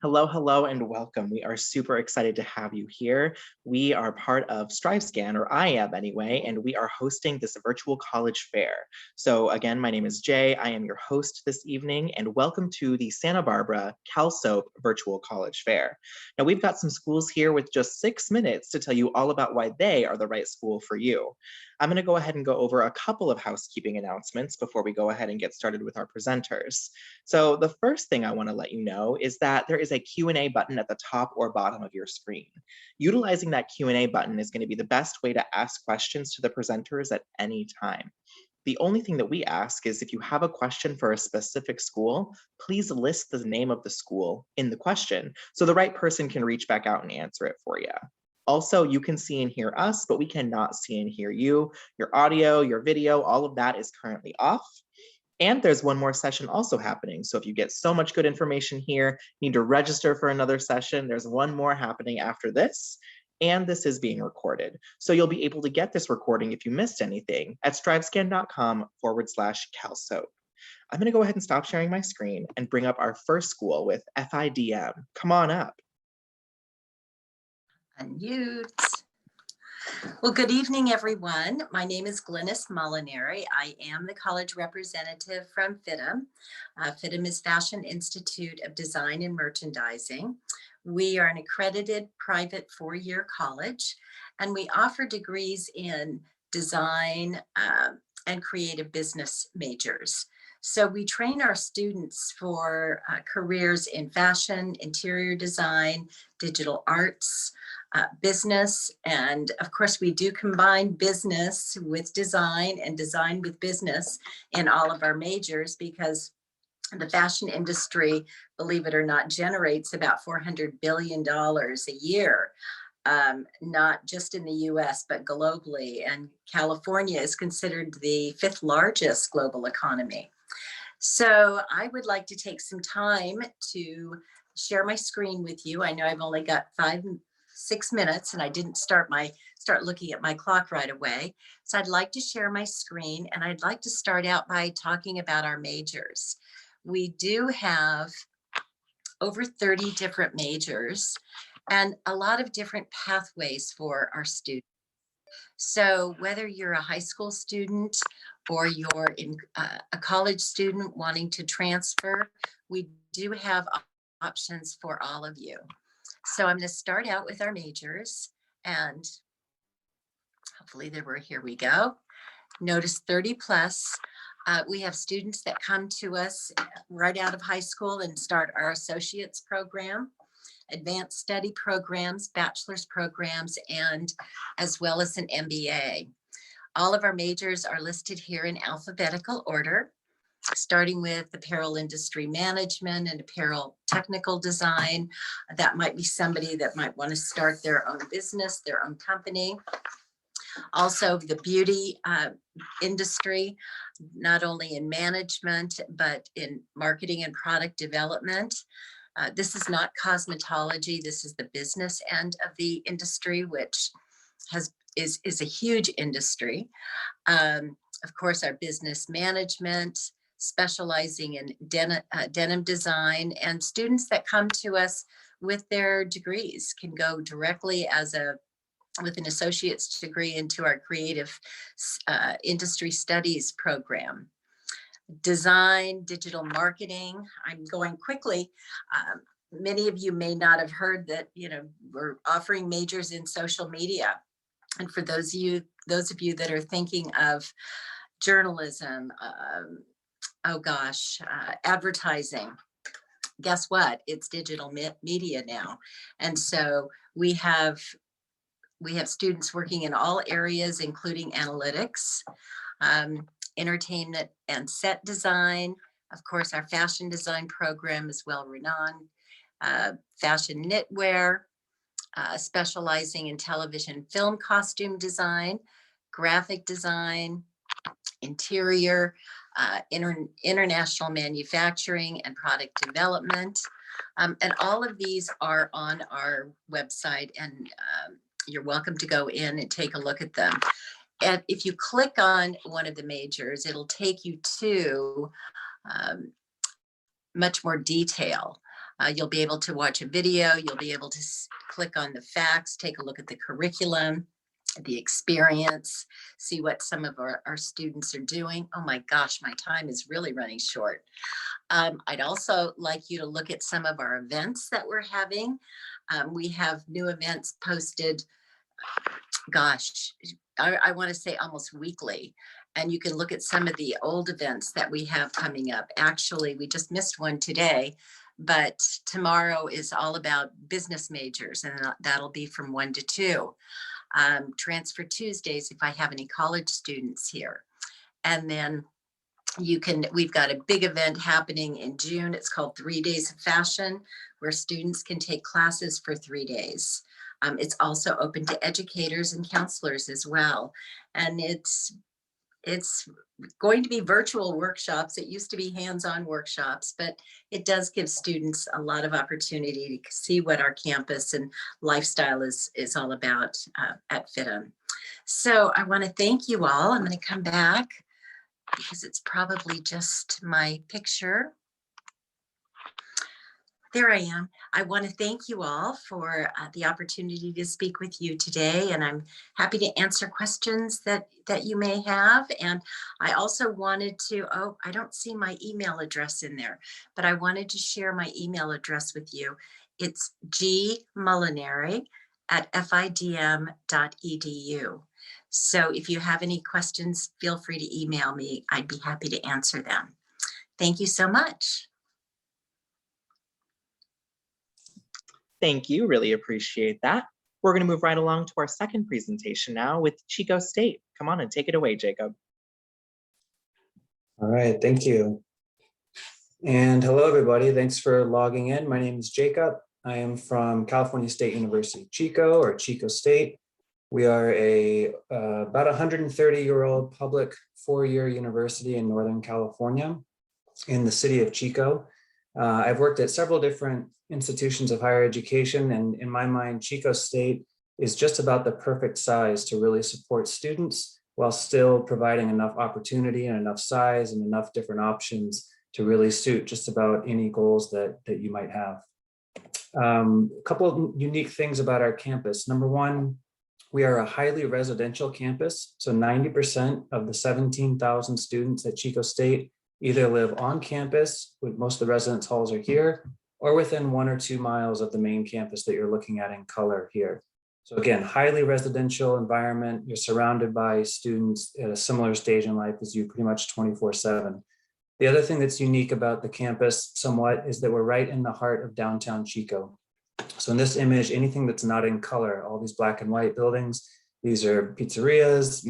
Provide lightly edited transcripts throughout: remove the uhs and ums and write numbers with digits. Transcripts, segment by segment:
Hello, hello, and welcome. We are super excited to have you here. We are part of StriveScan, or I am anyway, and we are hosting this virtual college fair. So again, my name is Jay. I am your host this evening, and welcome to the Santa Barbara CALSOAP Virtual College Fair. Now, we've got some schools here with just 6 minutes to tell you all about why they are the right school for you. I'm going to go ahead and go over a couple of housekeeping announcements before we go ahead and get started with our presenters. So the first thing I want to let you know is that there is a Q&A button at the top or bottom of your screen. Utilizing that Q&A button is going to be the best way to ask questions to the presenters at any time. The only thing that we ask is if you have a question for a specific school, please list the name of the school in the question so the right person can reach back out and answer it for you. Also, you can see and hear us, but we cannot see and hear you. Your audio, your video, all of that is currently off. And there's one more session also happening. So if you get so much good information here, you need to register for another session. There's one more happening after this. And this is being recorded. So you'll be able to get this recording if you missed anything at strivescan.com/CalSOAP. I'm going to go ahead and stop sharing my screen and bring up our first school with FIDM. Come on up. Unmute. Well, good evening, everyone. My name is Glynis Molinari. I am the college representative from FIDM. FIDM is Fashion Institute of Design and Merchandising. We are an accredited private four-year college, and we offer degrees in design and creative business majors. So we train our students for careers in fashion, interior design, digital arts, business, and of course we do combine business with design and design with business in all of our majors, because the fashion industry, believe it or not, generates about $400 billion a year, not just in the US, but globally. And California is considered the 5th largest global economy. So I would like to take some time to share my screen with you. I know I've only got 6 minutes and I didn't start looking at my clock right away. So I'd like to share my screen, and I'd like to start out by talking about our majors. We do have over 30 different majors and a lot of different pathways for our students. So whether you're a high school student or you're a college student wanting to transfer, we do have options for all of you. So I'm going to start out with our majors, and hopefully here we go. Notice 30 plus. We have students that come to us right out of high school and start our associate's program, advanced study programs, bachelor's programs, and as well as an MBA. All of our majors are listed here in alphabetical order, starting with apparel industry management and apparel technical design. That might be somebody that might want to start their own business, their own company. Also the beauty industry, not only in management, but in marketing and product development. This is not cosmetology. This is the business end of the industry, which is a huge industry. Of course, our business management, specializing in denim design, and students that come to us with their degrees can go directly with an associate's degree into our creative industry studies program. Design, digital marketing. I'm going quickly. Many of you may not have heard that, we're offering majors in social media. And for those of you that are thinking of journalism, advertising, guess what? It's digital media now. And so we have students working in all areas, including analytics, entertainment and set design. Of course, our fashion design program is well renowned. Fashion knitwear, specializing in television film costume design, graphic design, interior, international manufacturing and product development. And all of these are on our website, and you're welcome to go in and take a look at them. And if you click on one of the majors, it'll take you to much more detail. You'll be able to watch a video. You'll be able to click on the facts, take a look at the curriculum, the experience, see what some of our students are doing. Oh my gosh, my time is really running short. I'd also like you to look at some of our events that we're having. We have new events posted, gosh, I want to say almost weekly. And you can look at some of the old events that we have coming up. Actually, we just missed one today, but tomorrow is all about business majors, and that'll be from 1 to 2. Transfer Tuesdays if I have any college students here. And then we've got a big event happening in June. It's called 3 Days of Fashion, where students can take classes for 3 days. It's also open to educators and counselors as well. And it's going to be virtual workshops. It used to be hands-on workshops, but it does give students a lot of opportunity to see what our campus and lifestyle is all about at FIDM. So I want to thank you all. I'm going to come back because it's probably just my picture. There I am. I want to thank you all for the opportunity to speak with you today, and I'm happy to answer questions that you may have. And I also wanted to, oh, I don't see my email address in there, but I wanted to share my email address with you. It's gmolinary@fidm.edu. So if you have any questions, feel free to email me. I'd be happy to answer them. Thank you so much. Thank you, really appreciate that. We're going to move right along to our second presentation now with Chico State. Come on and take it away, Jacob. All right, thank you. And hello, everybody. Thanks for logging in. My name is Jacob. I am from California State University, Chico, or Chico State. We are about 130-year-old public 4-year university in Northern California in the city of Chico. I've worked at several different institutions of higher education, and in my mind, Chico State is just about the perfect size to really support students while still providing enough opportunity and enough size and enough different options to really suit just about any goals that you might have. A couple of unique things about our campus. Number one, we are a highly residential campus. So 90% of the 17,000 students at Chico State either live on campus, with most of the residence halls are here, or within 1 or 2 miles of the main campus that you're looking at in color here. So again, highly residential environment. You're surrounded by students at a similar stage in life as you pretty much 24/7. The other thing that's unique about the campus somewhat is that we're right in the heart of downtown Chico. So in this image, anything that's not in color, all these black and white buildings, these are pizzerias,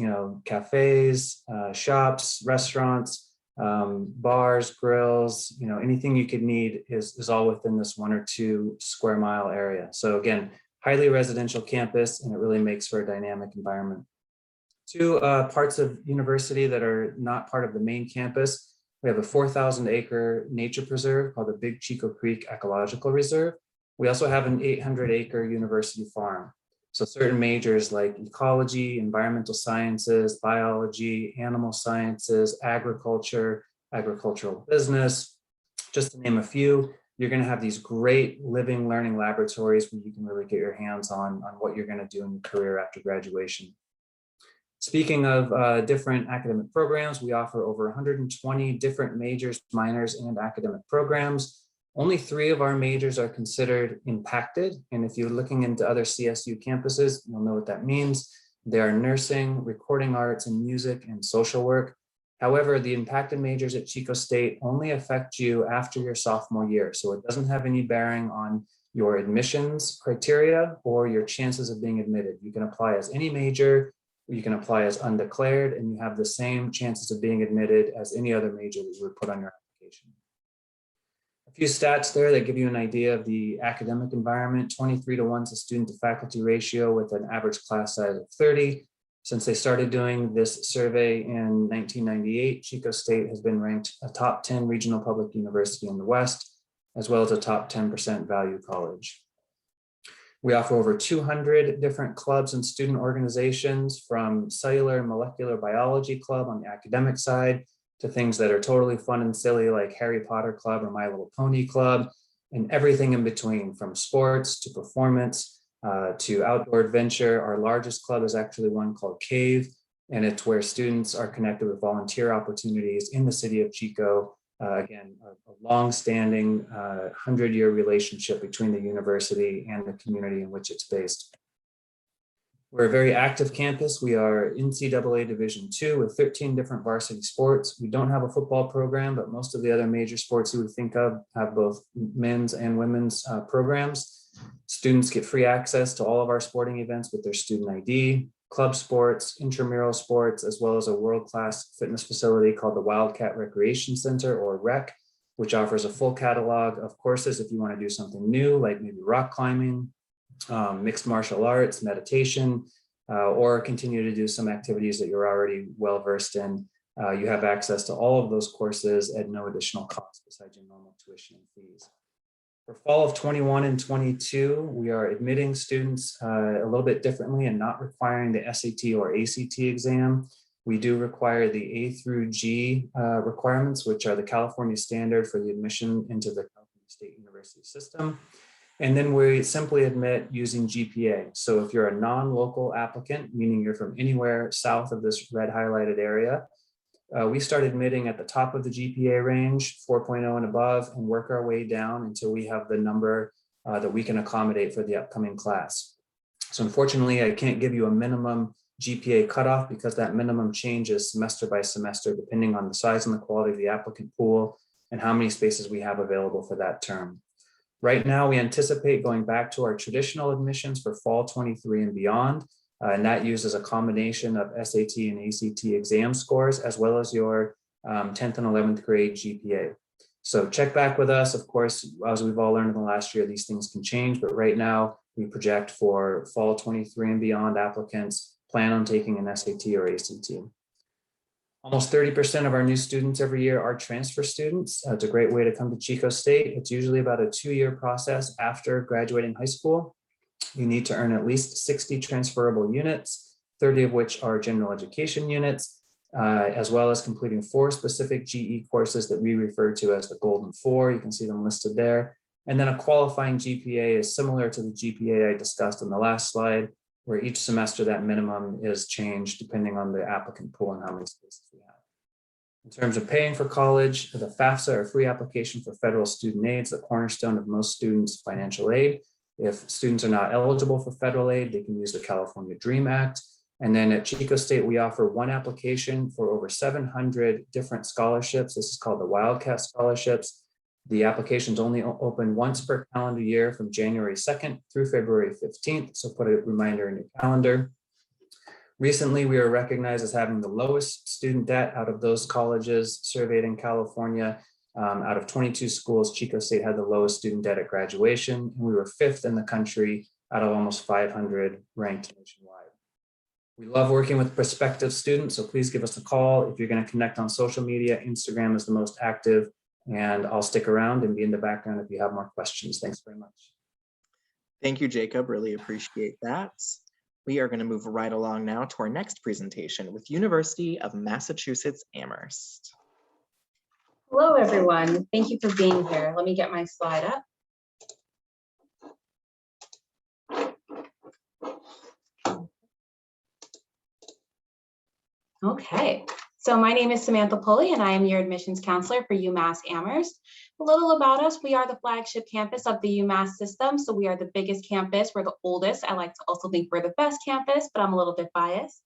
cafes, shops, restaurants, bars, grills, anything you could need is all within this 1 or 2 square mile area. So again, highly residential campus, and it really makes for a dynamic environment. 2 parts of university that are not part of the main campus. We have a 4,000-acre nature preserve called the Big Chico Creek Ecological Reserve. We also have an 800-acre university farm. So certain majors like ecology, environmental sciences, biology, animal sciences, agriculture, agricultural business, just to name a few, you're going to have these great living learning laboratories where you can really get your hands on what you're going to do in your career after graduation. Speaking of different academic programs, we offer over 120 different majors, minors, and academic programs. Only 3 of our majors are considered impacted. And if you're looking into other CSU campuses, you'll know what that means. They are nursing, recording arts, and music, and social work. However, the impacted majors at Chico State only affect you after your sophomore year. So it doesn't have any bearing on your admissions criteria or your chances of being admitted. You can apply as any major, you can apply as undeclared, and you have the same chances of being admitted as any other major that you would put on your application. A few stats there that give you an idea of the academic environment. 23:1 is a student to faculty ratio with an average class size of 30. Since they started doing this survey in 1998, Chico State has been ranked a top 10 regional public university in the West, as well as a top 10% value college. We offer over 200 different clubs and student organizations, from cellular and molecular biology club on the academic side to things that are totally fun and silly like Harry Potter Club or My Little Pony Club. and everything in between, from sports to performance to outdoor adventure. Our largest club is actually one called CAVE, and it's where students are connected with volunteer opportunities in the city of Chico. Again, a long-standing 100-year relationship between the university and the community in which it's based. We're a very active campus. We are NCAA Division II with 13 different varsity sports. We don't have a football program, but most of the other major sports you would think of have both men's and women's programs. Students get free access to all of our sporting events with their student ID, club sports, intramural sports, as well as a world-class fitness facility called the Wildcat Recreation Center, or REC, which offers a full catalog of courses if you want to do something new, like maybe rock climbing, mixed martial arts, meditation, or continue to do some activities that you're already well versed in. You have access to all of those courses at no additional cost besides your normal tuition and fees. For fall of 21 and 22, we are admitting students a little bit differently and not requiring the SAT or ACT exam. We do require the A through G requirements, which are the California standard for the admission into the California State University system. And then we simply admit using GPA. So if you're a non-local applicant, meaning you're from anywhere south of this red highlighted area, we start admitting at the top of the GPA range, 4.0 and above, and work our way down until we have the number that we can accommodate for the upcoming class. So unfortunately, I can't give you a minimum GPA cutoff because that minimum changes semester by semester, depending on the size and the quality of the applicant pool and how many spaces we have available for that term. Right now, we anticipate going back to our traditional admissions for fall 23 and beyond. And that uses a combination of SAT and ACT exam scores, as well as your 10th and 11th grade GPA. So check back with us. Of course, as we've all learned in the last year, these things can change, but right now we project for fall 23 and beyond applicants plan on taking an SAT or ACT. Almost 30% of our new students every year are transfer students. It's a great way to come to Chico State. It's usually about a 2-year process after graduating high school. You need to earn at least 60 transferable units, 30 of which are general education units, as well as completing 4 specific GE courses that we refer to as the Golden 4. You can see them listed there. And then a qualifying GPA is similar to the GPA I discussed on the last slide, where each semester that minimum is changed depending on the applicant pool and how many spaces we have. In terms of paying for college, the FAFSA, or free application for federal student aid, is the cornerstone of most students' financial aid. If students are not eligible for federal aid, they can use the California DREAM Act. And then at Chico State, we offer one application for over 700 different scholarships. This is called the Wildcat Scholarships. The applications only open once per calendar year from January 2nd through February 15th. So put a reminder in your calendar. Recently, we were recognized as having the lowest student debt out of those colleges surveyed in California. Out of 22 schools, Chico State had the lowest student debt at graduation, and we were 5th in the country out of almost 500 ranked nationwide. We love working with prospective students, so please give us a call. If you're going to connect on social media, Instagram is the most active, and I'll stick around and be in the background if you have more questions. Thanks very much. Thank you, Jacob. Really appreciate that. We are going to move right along now to our next presentation with University of Massachusetts Amherst. Hello, everyone. Thank you for being here. Let me get my slide up. Okay, so my name is Samantha Pulley, and I am your admissions counselor for UMass Amherst. A little about us: we are the flagship campus of the UMass system, so we are the biggest campus. We're the oldest. I like to also think we're the best campus, but I'm a little bit biased.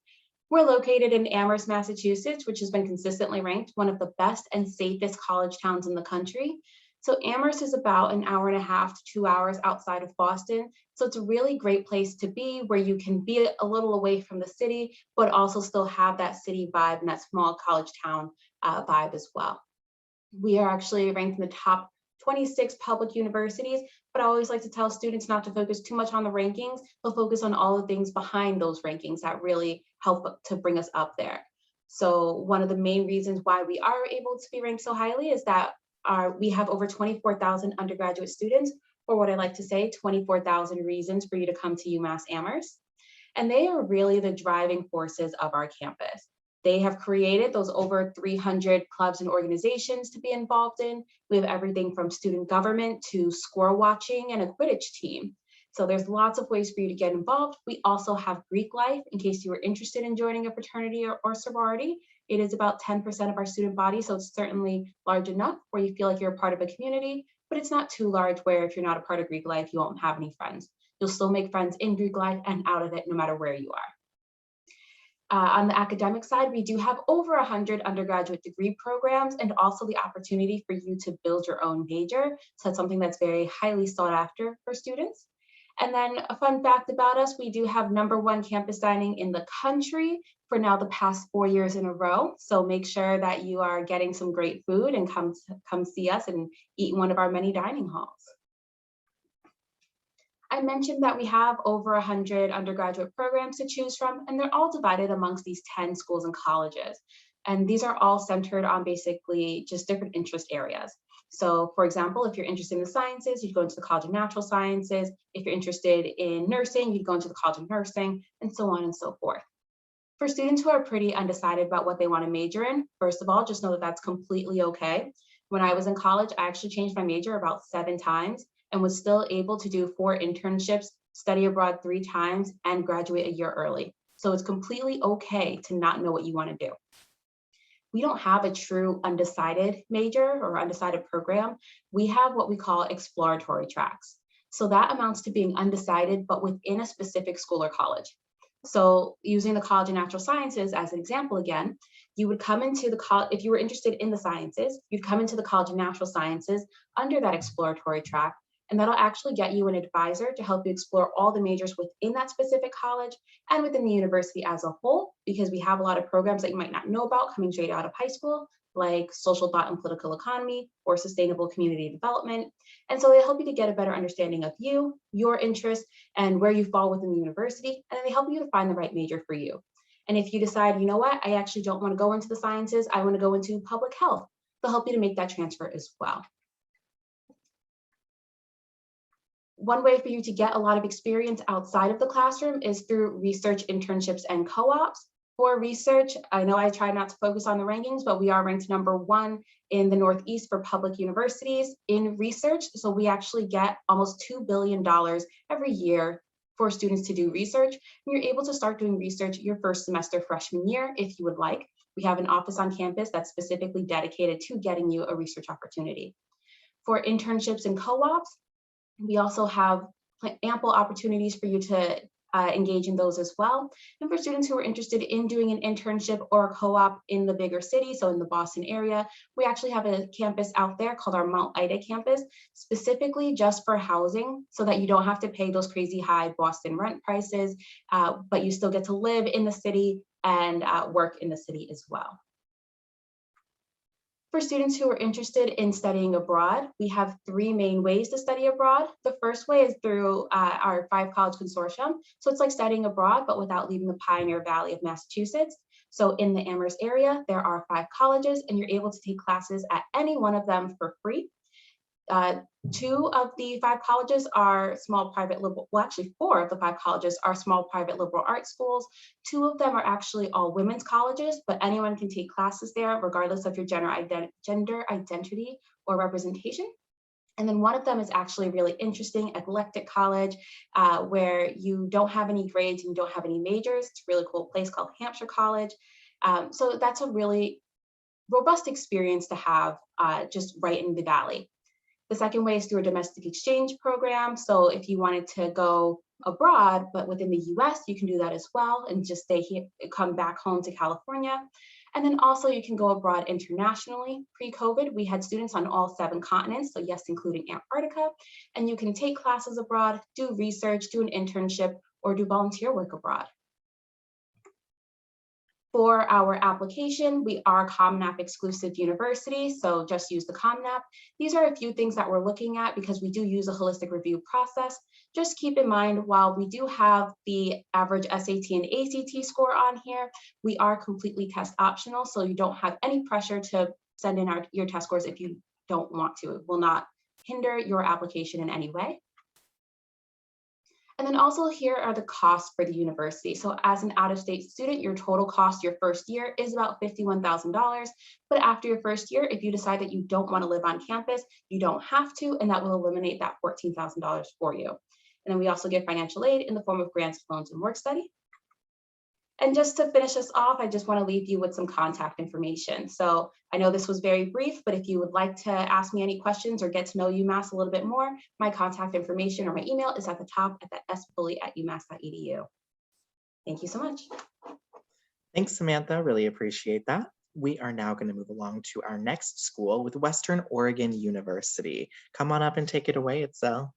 We're located in Amherst, Massachusetts, which has been consistently ranked one of the best and safest college towns in the country. So Amherst is about an hour and a half to 2 hours outside of Boston. So it's a really great place to be, where you can be a little away from the city, but also still have that city vibe and that small college town vibe as well. We are actually ranked in the top 26 public universities, but I always like to tell students not to focus too much on the rankings, but focus on all the things behind those rankings that really help to bring us up there. So one of the main reasons why we are able to be ranked so highly is that we have over 24,000 undergraduate students, or what I like to say, 24,000 reasons for you to come to UMass Amherst. And they are really the driving forces of our campus. They have created those over 300 clubs and organizations to be involved in. We have everything from student government to squirrel watching and a Quidditch team. So there's lots of ways for you to get involved. We also have Greek life in case you were interested in joining a fraternity or sorority. It is about 10% of our student body, so it's certainly large enough where you feel like you're a part of a community, but it's not too large where if you're not a part of Greek life, you won't have any friends. You'll still make friends in Greek life and out of it, no matter where you are. On the academic side, we do have over 100 undergraduate degree programs and also the opportunity for you to build your own major. So that's something that's very highly sought after for students. And then a fun fact about us, we do have #1 campus dining in the country for now the past 4 years in a row. So make sure that you are getting some great food and come see us and eat in one of our many dining halls. I mentioned that we have over 100 undergraduate programs to choose from, and they're all divided amongst these 10 schools and colleges. And these are all centered on basically just different interest areas. So for example, if you're interested in the sciences, you'd go into the College of Natural Sciences. If you're interested in nursing, you'd go into the College of Nursing, and so on and so forth. For students who are pretty undecided about what they want to major in, first of all, just know that that's completely okay. When I was in college, I actually changed my major about 7 times and was still able to do 4 internships, study abroad 3 times, and graduate a year early. So it's completely okay to not know what you want to do. We don't have a true undecided major or undecided program. We have what we call exploratory tracks. So that amounts to being undecided, but within a specific school or college. So using the College of Natural Sciences as an example again, you would come into the college, if you were interested in the sciences, you'd come into the College of Natural Sciences under that exploratory track, and that'll actually get you an advisor to help you explore all the majors within that specific college and within the university as a whole, because we have a lot of programs that you might not know about coming straight out of high school, like social thought and political economy or sustainable community development. And so they help you to get a better understanding of you, your interests, and where you fall within the university, and then they help you to find the right major for you. And if you decide, you know what, I actually don't want to go into the sciences, I want to go into public health, they'll help you to make that transfer as well. One way for you to get a lot of experience outside of the classroom is through research internships and co-ops. For research, I know I try not to focus on the rankings, but we are ranked #1 in the Northeast for public universities in research. So we actually get almost $2 billion every year for students to do research. And you're able to start doing research your first semester freshman year if you would like. We have an office on campus that's specifically dedicated to getting you a research opportunity. For internships and co-ops, we also have ample opportunities for you to engage in those as well. And for students who are interested in doing an internship or a co-op in the bigger city, so in the Boston area, we actually have a campus out there called our Mount Ida campus, specifically just for housing, so that you don't have to pay those crazy high Boston rent prices, but you still get to live in the city and work in the city as well. For students who are interested in studying abroad, we have 3 main ways to study abroad. The first way is through our 5-college consortium. So it's like studying abroad, but without leaving the Pioneer Valley of Massachusetts. So in the Amherst area, there are 5 colleges, and you're able to take classes at any one of them for free. 2 of the 5 colleges are small private liberal, well actually 4 of the 5 colleges are small private liberal arts schools. 2 of them are actually all women's colleges, but anyone can take classes there regardless of your gender identity or representation. And then one of them is actually a really interesting eclectic college where you don't have any grades and you don't have any majors. It's a really cool place called Hampshire College. So that's a really robust experience to have just right in the valley. The second way is through a domestic exchange program. So if you wanted to go abroad, but within the US, you can do that as well and just stay here, come back home to California. And then also you can go abroad internationally. Pre-COVID, we had students on all 7 continents, so yes, including Antarctica. And you can take classes abroad, do research, do an internship, or do volunteer work abroad. For our application, we are Common App exclusive university, so just use the Common App. These are a few things that we're looking at because we do use a holistic review process. Just keep in mind, while we do have the average SAT and ACT score on here, we are completely test optional, so you don't have any pressure to send in your test scores if you don't want to. It will not hinder your application in any way. And then also here are the costs for the university. So as an out-of-state student, your total cost your first year is about $51,000. But after your first year, if you decide that you don't want to live on campus, you don't have to, and that will eliminate that $14,000 for you. And then we also give financial aid in the form of grants, loans, and work study. And just to finish us off, I just want to leave you with some contact information. So I know this was very brief, but if you would like to ask me any questions or get to know UMass a little bit more, my contact information or my email is at the top at the spulley@umass.edu. Thank you so much. Thanks, Samantha. Really appreciate that. We are now going to move along to our next school with Western Oregon University. Come on up and take it away, Itzel.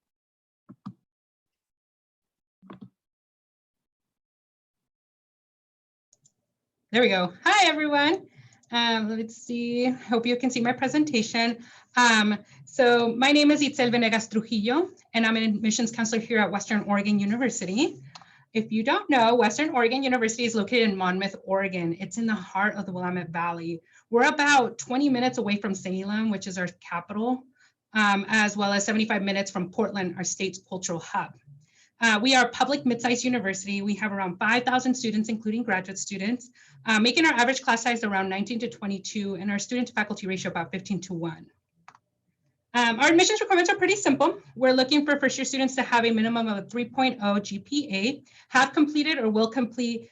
There we go. Hi, everyone. Let's see. Hope you can see my presentation. So my name is Itzel Venegas Trujillo, and I'm an admissions counselor here at Western Oregon University. If you don't know, Western Oregon University is located in Monmouth, Oregon. It's in the heart of the Willamette Valley. We're about 20 minutes away from Salem, which is our capital, as well as 75 minutes from Portland, our state's cultural hub. We are a public mid-sized university. We have around 5,000 students, including graduate students, making our average class size around 19 to 22, and our student to faculty ratio about 15:1. Our admissions requirements are pretty simple. We're looking for first-year students to have a minimum of a 3.0 GPA, have completed or will complete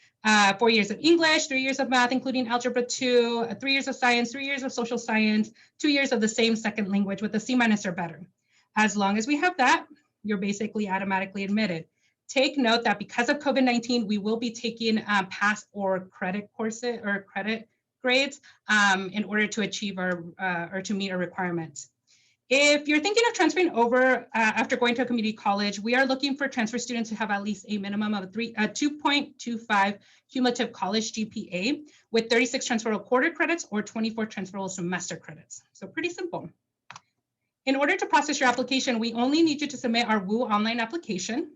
4 years of English, 3 years of math, including Algebra 2, 3 years of science, 3 years of social science, 2 years of the same second language with a C- or better. As long as we have that, you're basically automatically admitted. Take note that because of COVID-19, we will be taking pass or credit courses or credit grades in order to achieve our or to meet our requirements. If you're thinking of transferring over after going to a community college, we are looking for transfer students who have at least a minimum of 2.25 cumulative college GPA with 36 transferable quarter credits or 24 transferable semester credits. So pretty simple. In order to process your application, we only need you to submit our WU online application.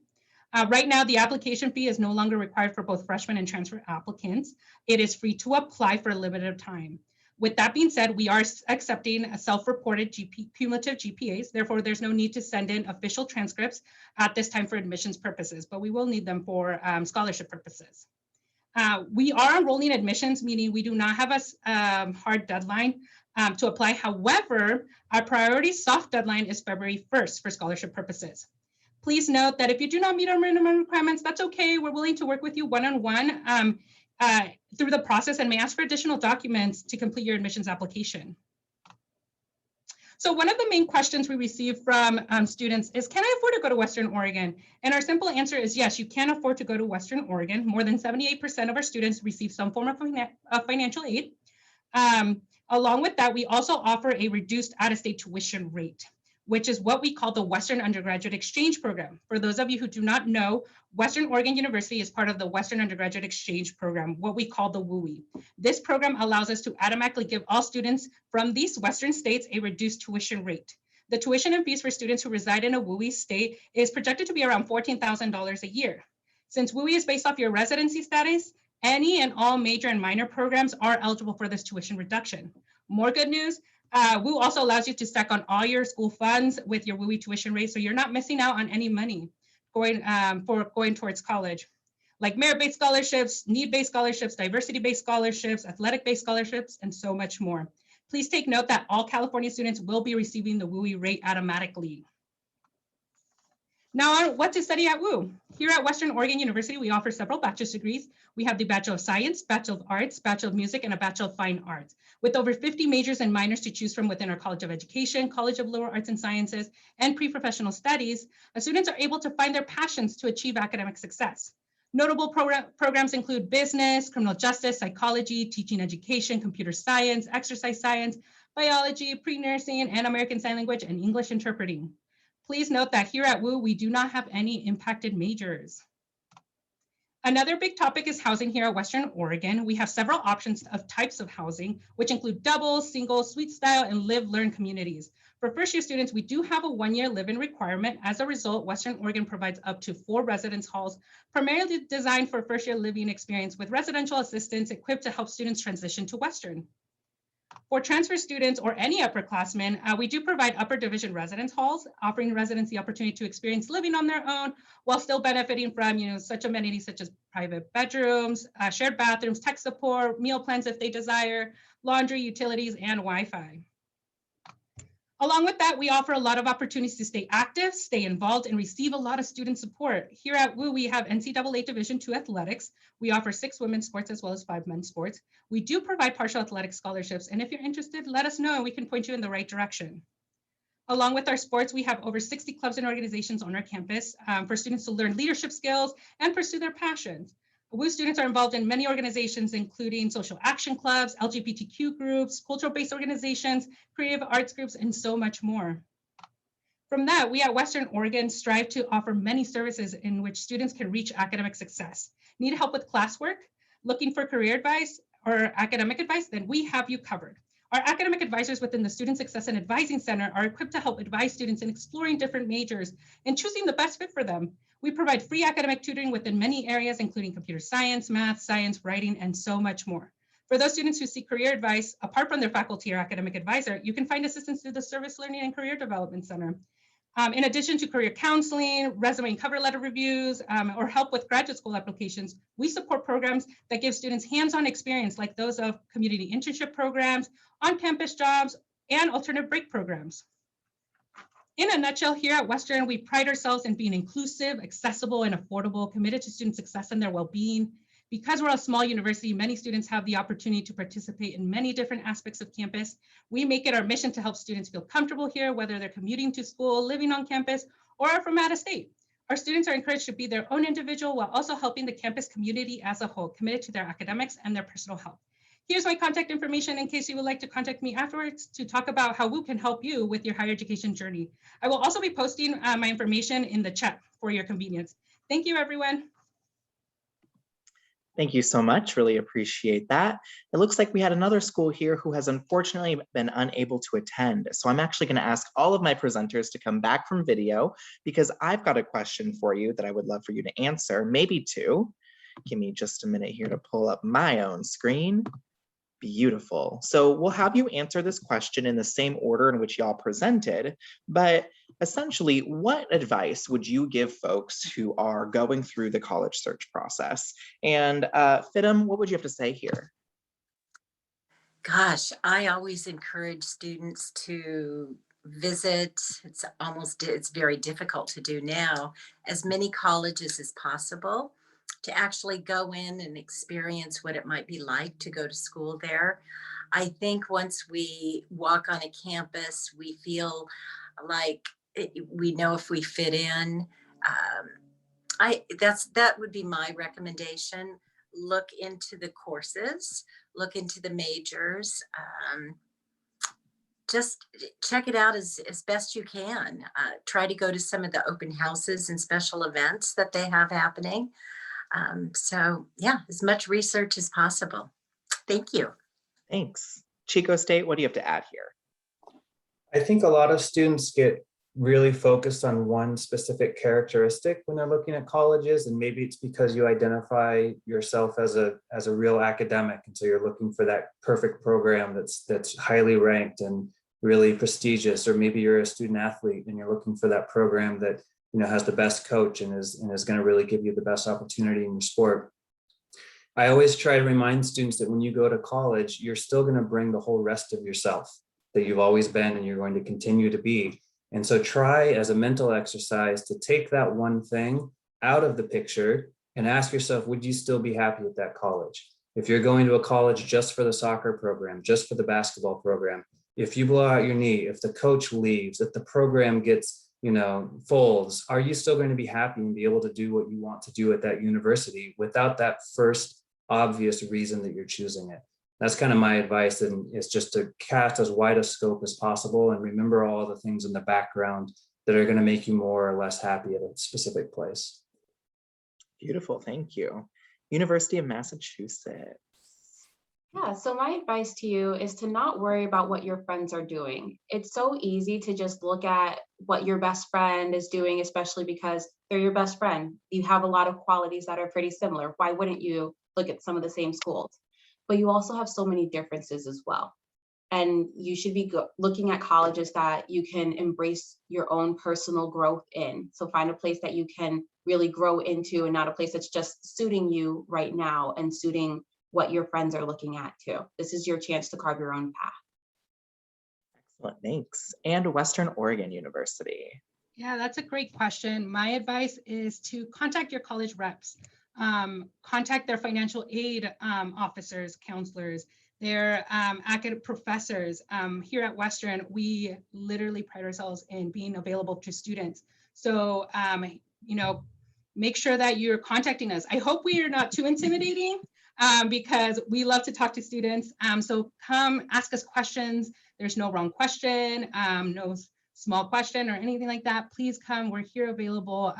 Right now, the application fee is no longer required for both freshmen and transfer applicants. It is free to apply for a limited time. With that being said, we are accepting self-reported cumulative GPAs. Therefore, there's no need to send in official transcripts at this time for admissions purposes, but we will need them for scholarship purposes. We are enrolling admissions, meaning we do not have a hard deadline to apply. However, our priority soft deadline is February 1st for scholarship purposes. Please note that if you do not meet our minimum requirements, that's okay. We're willing to work with you one-on-one through the process and may ask for additional documents to complete your admissions application. So one of the main questions we receive from students is, can I afford to go to Western Oregon? And our simple answer is yes, you can afford to go to Western Oregon. More than 78% of our students receive some form of financial aid. Along with that, we also offer a reduced out-of-state tuition rate, which is what we call the Western Undergraduate Exchange Program. For those of you who do not know, Western Oregon University is part of the Western Undergraduate Exchange Program, what we call the WUI. This program allows us to automatically give all students from these Western states a reduced tuition rate. The tuition and fees for students who reside in a WUI state is projected to be around $14,000 a year. Since WUI is based off your residency status, any and all major and minor programs are eligible for this tuition reduction. More good news, WU also allows you to stack on all your school funds with your WUI tuition rate, so you're not missing out on any money going towards college, like merit-based scholarships, need-based scholarships, diversity-based scholarships, athletic-based scholarships, and so much more. Please take note that all California students will be receiving the WUI rate automatically. Now, what to study at WU? Here at Western Oregon University, we offer several bachelor's degrees. We have the Bachelor of Science, Bachelor of Arts, Bachelor of Music, and a Bachelor of Fine Arts. With over 50 majors and minors to choose from within our College of Education, College of Liberal Arts and Sciences, and pre-professional studies, students are able to find their passions to achieve academic success. Notable programs include business, criminal justice, psychology, teaching education, computer science, exercise science, biology, pre-nursing, and American Sign Language and English interpreting. Please note that here at WU, we do not have any impacted majors. Another big topic is housing here at Western Oregon. We have several options of types of housing, which include double, single, suite style, and live-learn communities. For first-year students, we do have a one-year live-in requirement. As a result, Western Oregon provides up to 4 residence halls, primarily designed for first-year living experience with residential assistants equipped to help students transition to Western. For transfer students or any upperclassmen, we do provide upper division residence halls, offering residents the opportunity to experience living on their own while still benefiting from such amenities such as private bedrooms, shared bathrooms, tech support, meal plans if they desire, laundry, utilities, and Wi-Fi. Along with that, we offer a lot of opportunities to stay active, stay involved, and receive a lot of student support. Here at WU, we have NCAA Division II athletics. We offer 6 women's sports as well as 5 men's sports. We do provide partial athletic scholarships, and if you're interested, let us know and we can point you in the right direction. Along with our sports, we have over 60 clubs and organizations on our campus for students to learn leadership skills and pursue their passions. WU students are involved in many organizations, including social action clubs, LGBTQ groups, cultural-based organizations, creative arts groups, and so much more. From that, we at Western Oregon strive to offer many services in which students can reach academic success. Need help with classwork, looking for career advice or academic advice? Then we have you covered. Our academic advisors within the Student Success and Advising Center are equipped to help advise students in exploring different majors and choosing the best fit for them. We provide free academic tutoring within many areas, including computer science, math, science, writing, and so much more. For those students who seek career advice, apart from their faculty or academic advisor, you can find assistance through the Service Learning and Career Development Center. In addition to career counseling, resume and cover letter reviews, or help with graduate school applications, we support programs that give students hands-on experience like those of community internship programs, on-campus jobs, and alternative break programs. In a nutshell, here at Western, we pride ourselves in being inclusive, accessible, and affordable, committed to student success and their well-being. Because we're a small university, many students have the opportunity to participate in many different aspects of campus. We make it our mission to help students feel comfortable here, whether they're commuting to school, living on campus, or are from out of state. Our students are encouraged to be their own individual while also helping the campus community as a whole, committed to their academics and their personal health. Here's my contact information in case you would like to contact me afterwards to talk about how WU can help you with your higher education journey. I will also be posting my information in the chat for your convenience. Thank you, everyone. Thank you so much. Really appreciate that. It looks like we had another school here who has unfortunately been unable to attend. So I'm actually going to ask all of my presenters to come back from video because I've got a question for you that I would love for you to answer, maybe 2. Give me just a minute here to pull up my own screen. Beautiful. So we'll have you answer this question in the same order in which y'all presented, but essentially, what advice would you give folks who are going through the college search process? And FIDM, what would you have to say here? Gosh, I always encourage students to visit, it's very difficult to do now, as many colleges as possible, to actually go in and experience what it might be like to go to school there. I think once we walk on a campus, we feel like we know if we fit in. That would be my recommendation. Look into the courses, look into the majors, just check it out as best you can. Try to go to some of the open houses and special events that they have happening. So yeah, as much research as possible. Thank you. Thanks. Chico State, what do you have to add here? I think a lot of students get really focused on one specific characteristic when they're looking at colleges, and maybe it's because you identify yourself as a real academic, and so you're looking for that perfect program that's highly ranked and really prestigious, or maybe you're a student athlete and you're looking for that program that has the best coach and is going to really give you the best opportunity in your sport. I always try to remind students that when you go to college, you're still going to bring the whole rest of yourself that you've always been and you're going to continue to be. And so try as a mental exercise to take that one thing out of the picture and ask yourself, would you still be happy with that college? If you're going to a college just for the soccer program, just for the basketball program, if you blow out your knee, if the coach leaves, if the program gets folds, are you still going to be happy and be able to do what you want to do at that university without that first obvious reason that you're choosing it? That's kind of my advice, and it's just to cast as wide a scope as possible and remember all the things in the background that are going to make you more or less happy at a specific place. Beautiful, thank you. University of Massachusetts. Yeah, so my advice to you is to not worry about what your friends are doing. It's so easy to just look at what your best friend is doing, especially because they're your best friend. You have a lot of qualities that are pretty similar. Why wouldn't you look at some of the same schools? But you also have so many differences as well. And you should be looking at colleges that you can embrace your own personal growth in. So find a place that you can really grow into and not a place that's just suiting you right now and suiting what your friends are looking at too. This is your chance to carve your own path. Excellent, thanks. And Western Oregon University. Yeah, that's a great question. My advice is to contact your college reps, contact their financial aid officers, counselors, their academic professors. Here at Western, we literally pride ourselves in being available to students. So, you know, make sure that you're contacting us. I hope we are not too intimidating because we love to talk to students. So come ask us questions. There's no wrong question, no small question or anything like that. Please come, we're here available.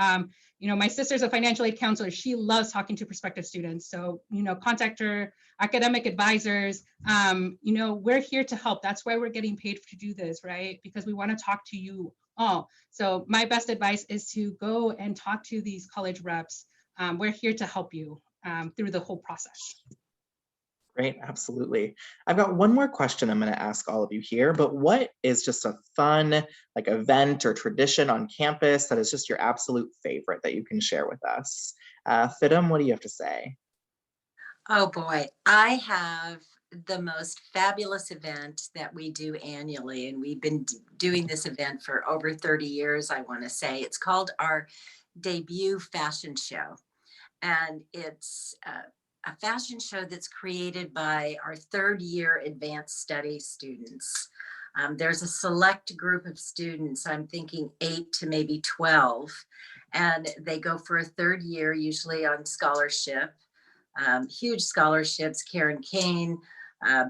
You know, my sister's a financial aid counselor. She loves talking to prospective students. So, you know, contact her, academic advisors. You know, we're here to help. That's why we're getting paid to do this, right? Because we want to talk to you all. So my best advice is to go and talk to these college reps. We're here to help you through the whole process. Great, absolutely. I've got one more question I'm going to ask all of you here, but what is just a fun like event or tradition on campus that is just your absolute favorite that you can share with us? FIDM, what do you have to say? Oh boy, I have the most fabulous event that we do annually, and we've been doing this event for over 30 years, I want to say. It's called our debut fashion show, and it's a fashion show that's created by our third year advanced study students. There's a select group of students, I'm thinking 8 to maybe 12, and they go for a third year, usually on scholarship, huge scholarships. Karen Kane,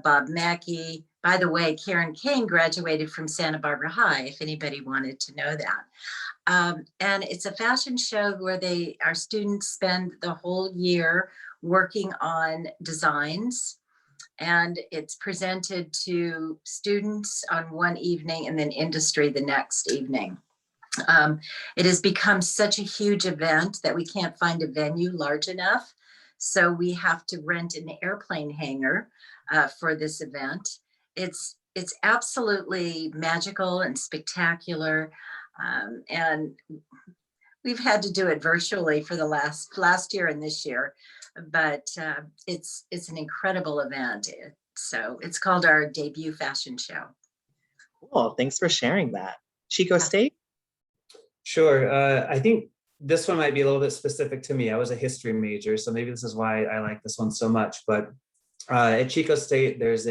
Bob Mackey. By the way, Karen Kane graduated from Santa Barbara High, if anybody wanted to know that. And it's a fashion show where our students spend the whole year working on designs, and it's presented to students on one evening and then industry the next evening. It has become such a huge event that we can't find a venue large enough. So we have to rent an airplane hangar for this event. It's absolutely magical and spectacular. And we've had to do it virtually for the last year and this year, but it's an incredible event. So it's called our debut fashion show. Cool, thanks for sharing that. Chico State? Sure, I think this one might be a little bit specific to me. I was a history major, so maybe this is why I like this one so much. But at Chico State, there's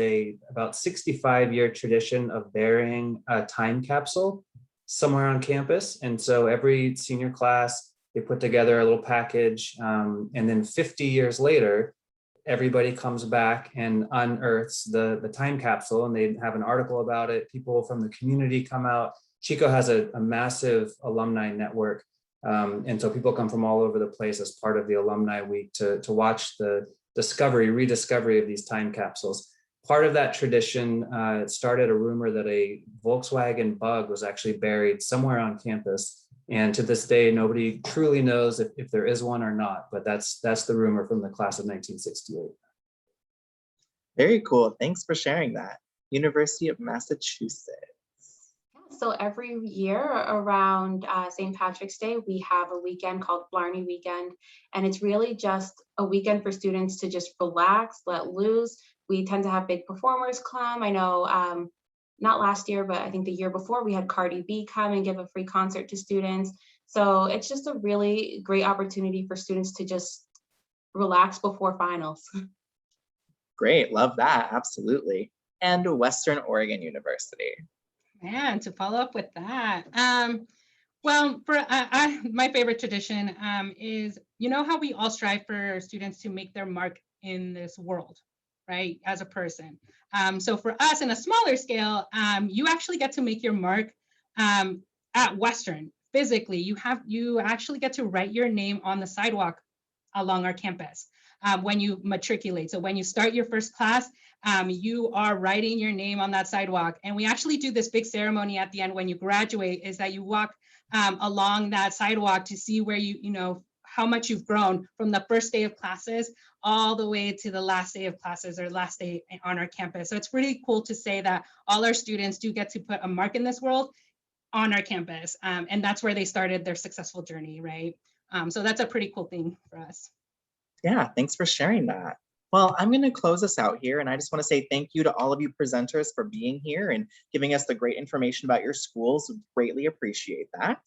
about 65-year tradition of burying a time capsule somewhere on campus. And so every senior class, they put together a little package. And then 50 years later, everybody comes back and unearths the time capsule, and they have an article about it. People from the community come out. Chico has a massive alumni network. And so people come from all over the place as part of the alumni week to watch the rediscovery of these time capsules. Part of that tradition started a rumor that a Volkswagen Bug was actually buried somewhere on campus. And to this day, nobody truly knows if there is one or not, but that's the rumor from the class of 1968. Very cool, thanks for sharing that. University of Massachusetts. So every year around St. Patrick's Day, we have a weekend called Blarney Weekend, and it's really just a weekend for students to just relax, let loose. We tend to have big performers come. I know not last year, but I think the year before we had Cardi B come and give a free concert to students. So it's just a really great opportunity for students to just relax before finals. Great, love that, absolutely. And Western Oregon University. Man, to follow up with that. Well, for my favorite tradition is, you know how we all strive for students to make their mark in this world, right, as a person. So for us in a smaller scale, you actually get to make your mark at Western physically. You actually get to write your name on the sidewalk along our campus when you matriculate. So when you start your first class, you are writing your name on that sidewalk. And we actually do this big ceremony at the end when you graduate, is that you walk along that sidewalk to see where you know, how much you've grown from the first day of classes all the way to the last day of classes or last day on our campus. So it's really cool to say that all our students do get to put a mark in this world on our campus. And that's where they started their successful journey, right? So that's a pretty cool thing for us. Yeah, thanks for sharing that. Well, I'm going to close us out here, and I just want to say thank you to all of you presenters for being here and giving us the great information about your schools. We greatly appreciate that.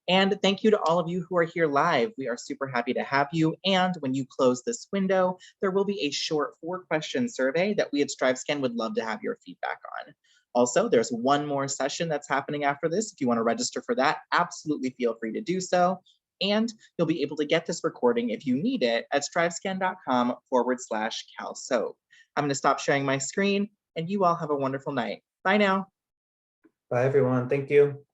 And thank you to all of you who are here live. We are super happy to have you. And when you close this window, there will be a short 4-question survey that we at StriveScan would love to have your feedback on. Also, there's one more session that's happening after this. If you want to register for that, absolutely feel free to do so. And you'll be able to get this recording if you need it at strivescan.com/CalSoap. I'm going to stop sharing my screen, and you all have a wonderful night. Bye now. Bye, everyone. Thank you.